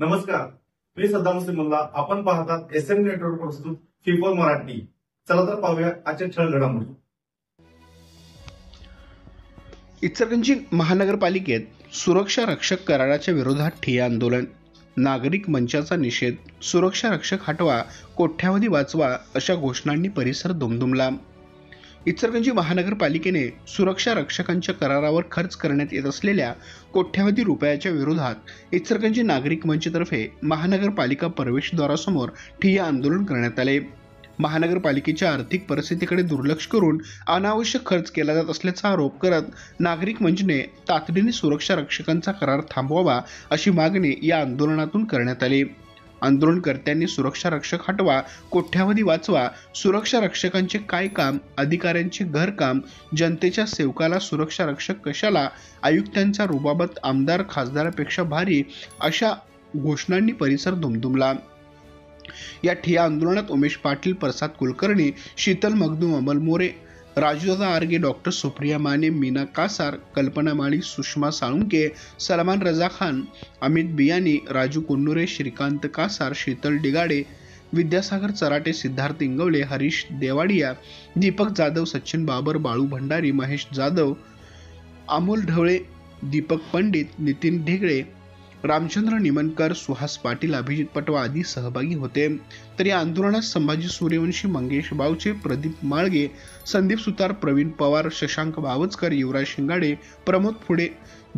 नमस्कार, मी सद्दाम हुसेन मुल्ला. आपण पाहतात एसएन नेटवर्क प्रस्तुत फीफोर मराठी. चला तर पाहूया आजच्या ठळक घडामोडी. इचलकरंजी महानगरपालिकेत सुरक्षा रक्षक कराराच्या विरोधात ठिय्या आंदोलन. नागरिक मंचाचा निषेध. सुरक्षा रक्षक हटवा, कोट्यावधी वाचवा अशा घोषणांनी परिसर दुमदुमला. इचलकरंजी महानगरपालिकेने सुरक्षा रक्षकांच्या करारावर खर्च करण्यात येत असलेल्या कोट्यावधी रुपयाच्या विरोधात इचलकरंजी नागरिक मंचतर्फे महानगरपालिका प्रवेशद्वारासमोर ठिय्या आंदोलन करण्यात आले. महानगरपालिकेच्या आर्थिक परिस्थितीकडे दुर्लक्ष करून अनावश्यक खर्च केला जात असल्याचा आरोप करत नागरिक मंचने तातडीने सुरक्षा रक्षकांचा करार थांबवावा अशी मागणी या आंदोलनातून करण्यात आली. आंदोलनकर्त्यांनी सुरक्षा रक्षक हटवा, कोट्यावधी वाचवा, सुरक्षा रक्षकांचे काय काम, अधिकाऱ्यांचे घरकाम, जनतेच्या सेवकाला सुरक्षा रक्षक कशाला, आयुक्तांच्या रुबाबात आमदार खासदारापेक्षा भारी अशा घोषणांनी परिसर दुमदुमला. या ठिय्या आंदोलनात उमेश पाटील, प्रसाद कुलकर्णी, शीतल मगदूम, अमल मोरे, राजूदादा आर्गे, डॉक्टर सुप्रिया माने, मीना कासार, कल्पना माळी, सुषमा साळुंके, सलमान रजा खान, अमित बियानी, राजू कुन्नुरे, श्रीकांत कासार, शीतल डिगाडे, विद्यासागर चराटे, सिद्धार्थ इंगवले, हरीश देवाडिया, दीपक जाधव, सचिन बाबर, बाळू भंडारी, महेश जाधव, अमोल ढवळे, दीपक पंडित, नितीन ढेगळे, रामचंद्र निमनकर, सुहास पाटील, अभिजित पटवा आदी सहभागी होते. तर या आंदोलनात संभाजी सूर्यवंशी, मंगेश बावचे, प्रदीप माळगे, संदीप सुतार, प्रवीण पवार, शशांक बावचकर, युवराज शिंगाडे, प्रमोद फुडे,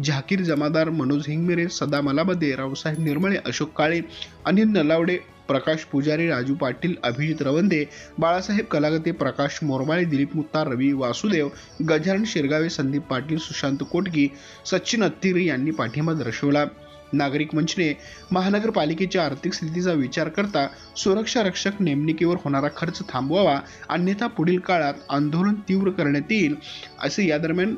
झाकीर जमादार, मनोज हिंगमिरे, सदा मलाबदे, रावसाहेब निर्मळे, अशोक काळे, अनिल नलावडे, प्रकाश पुजारी, राजू पाटील, अभिजित रवंदे, बाळासाहेब कलागते, प्रकाश मोरमाळे, दिलीप मुत्तार, रवी वासुदेव, गजानन शिरगावे, संदीप पाटील, सुशांत कोटगी, सचिन अत्तिरे यांनी पाठिंबा दर्शवला. नागरिक मंचने महानगरपालिकेच्या आर्थिक स्थितीचा विचार करता सुरक्षा रक्षक नेमणुकीवर होणारा खर्च थांबवावा, अन्यथा पुढील काळात आंदोलन तीव्र करण्यात येईल असे या दरम्यान